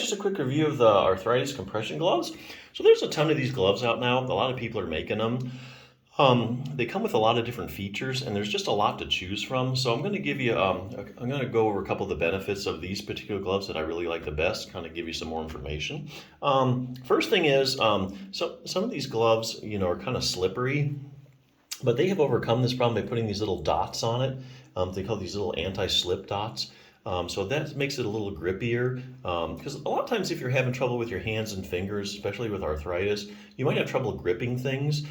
just a quick review of the arthritis compression gloves. So there's a ton of these gloves out now. A lot of people are making them. They come with a lot of different features, and there's just a lot to choose from. So I'm going to give you, I'm going to go over a couple of the benefits of these particular gloves that I really like the best, kind of give you some more information. First thing is, so some of these gloves, are kind of slippery, but they have overcome this problem by putting these little dots on it. They call these little anti-slip dots. So that makes it a little grippier, because a lot of times if you're having trouble with your hands and fingers, especially with arthritis, you might have trouble gripping things.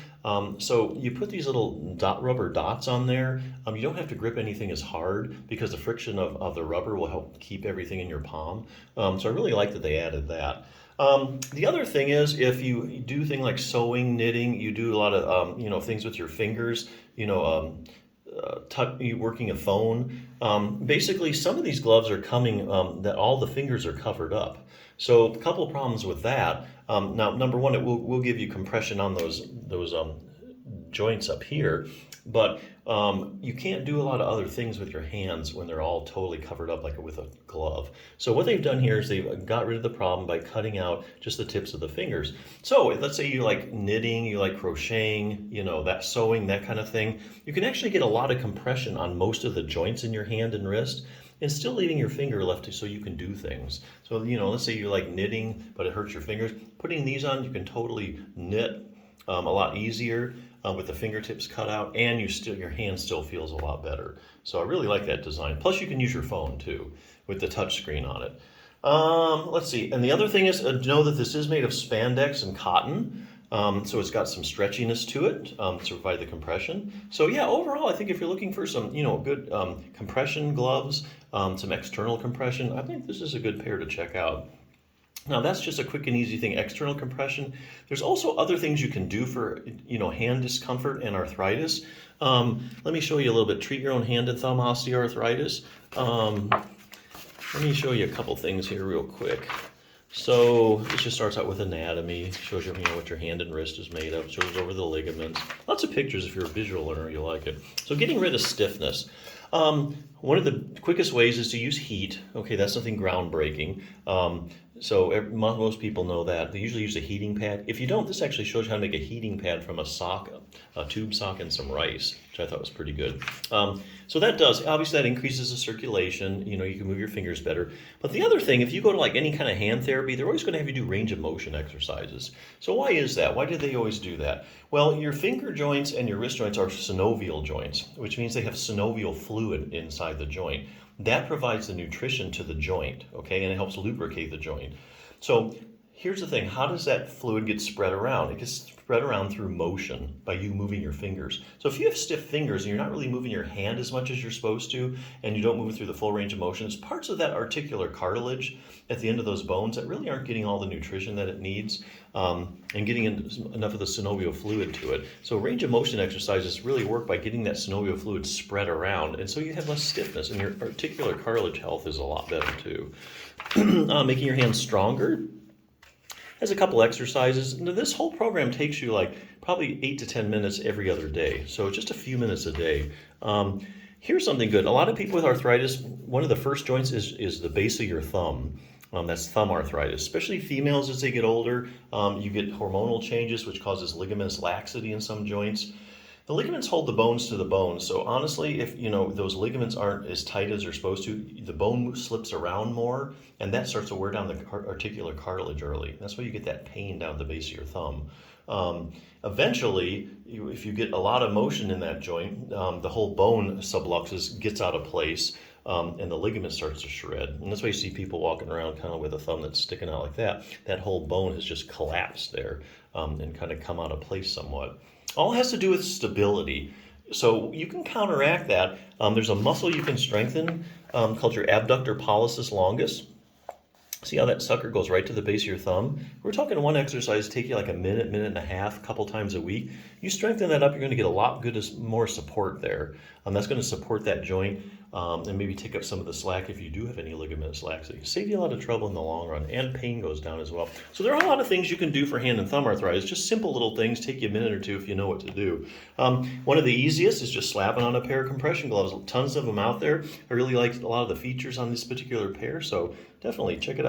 So you put these little rubber dots on there. You don't have to grip anything as hard because the friction of the rubber will help keep everything in your palm. So I really like that they added that. The other thing is, if you do things like sewing, knitting, you do a lot of things with your fingers, working a phone. Basically, some of these gloves are coming that all the fingers are covered up. So a couple of problems with that. Now, number one, it will give you compression on those joints up here, but you can't do a lot of other things with your hands when they're all totally covered up like with a glove. So what they've done here is they've got rid of the problem by cutting out just the tips of the fingers. So let's say you like knitting, you like crocheting, that sewing, that kind of thing. You can actually get a lot of compression on most of the joints in your hand and wrist, and still leaving your finger left so you can do things. So, let's say you like knitting, but it hurts your fingers. Putting these on, you can totally knit a lot easier with the fingertips cut out, and your hand still feels a lot better. So I really like that design. Plus, you can use your phone too with the touch screen on it. Let's see. And the other thing is, know that this is made of spandex and cotton. So it's got some stretchiness to it to provide the compression. So yeah, overall, I think if you're looking for some, good compression gloves, some external compression, I think this is a good pair to check out. Now that's just a quick and easy thing, external compression. There's also other things you can do for, hand discomfort and arthritis. Let me show you a little bit. Treat your own hand and thumb osteoarthritis. Let me show you a couple things here real quick. So this just starts out with anatomy, shows you what your hand and wrist is made of, shows over the ligaments. Lots of pictures. If you're a visual learner, you'll like it. So getting rid of stiffness. One of the quickest ways is to use heat. Okay, that's something groundbreaking. Most people know that. They usually use a heating pad. If you don't, this actually shows you how to make a heating pad from a sock, a tube sock, and some rice, which I thought was pretty good. So that obviously that increases the circulation. You can move your fingers better. But the other thing, if you go to like any kind of hand therapy, they're always going to have you do range of motion exercises. So why is that? Why did they always do that? Well, your finger joints and your wrist joints are synovial joints, which means they have synovial fluid inside the joint. That provides the nutrition to the joint, okay, and it helps lubricate the joint. So here's the thing, how does that fluid get spread around? It gets spread around through motion by you moving your fingers. So if you have stiff fingers and you're not really moving your hand as much as you're supposed to, and you don't move through the full range of motion, it's parts of that articular cartilage at the end of those bones that really aren't getting all the nutrition that it needs, and getting enough of the synovial fluid to it. So range of motion exercises really work by getting that synovial fluid spread around, and so you have less stiffness, and your articular cartilage health is a lot better too. Making your hands stronger. Has a couple exercises. Now, this whole program takes you probably 8 to 10 minutes every other day. So just a few minutes a day. Here's something good. A lot of people with arthritis, one of the first joints is the base of your thumb. That's thumb arthritis, especially females as they get older. You get hormonal changes, which causes ligamentous laxity in some joints. The ligaments hold the bones to the bones. So honestly, if those ligaments aren't as tight as they're supposed to, the bone slips around more, and that starts to wear down the articular cartilage early. That's why you get that pain down the base of your thumb. Eventually, if you get a lot of motion in that joint, the whole bone subluxus gets out of place, and the ligament starts to shred. And that's why you see people walking around kind of with a thumb that's sticking out like that. That whole bone has just collapsed there, and kind of come out of place somewhat. All it has to do with stability. So you can counteract that. There's a muscle you can strengthen called your abductor pollicis longus. See how that sucker goes right to the base of your thumb? We're talking one exercise, take you like a minute, minute and a half, a couple times a week. You strengthen that up, you're going to get a lot more support there. That's going to support that joint and maybe take up some of the slack if you do have any ligamentous laxity. Save you a lot of trouble in the long run, and pain goes down as well. So there are a lot of things you can do for hand and thumb arthritis, just simple little things, take you a minute or two if you know what to do. One of the easiest is just slapping on a pair of compression gloves. Tons of them out there. I really like a lot of the features on this particular pair, so definitely check it out.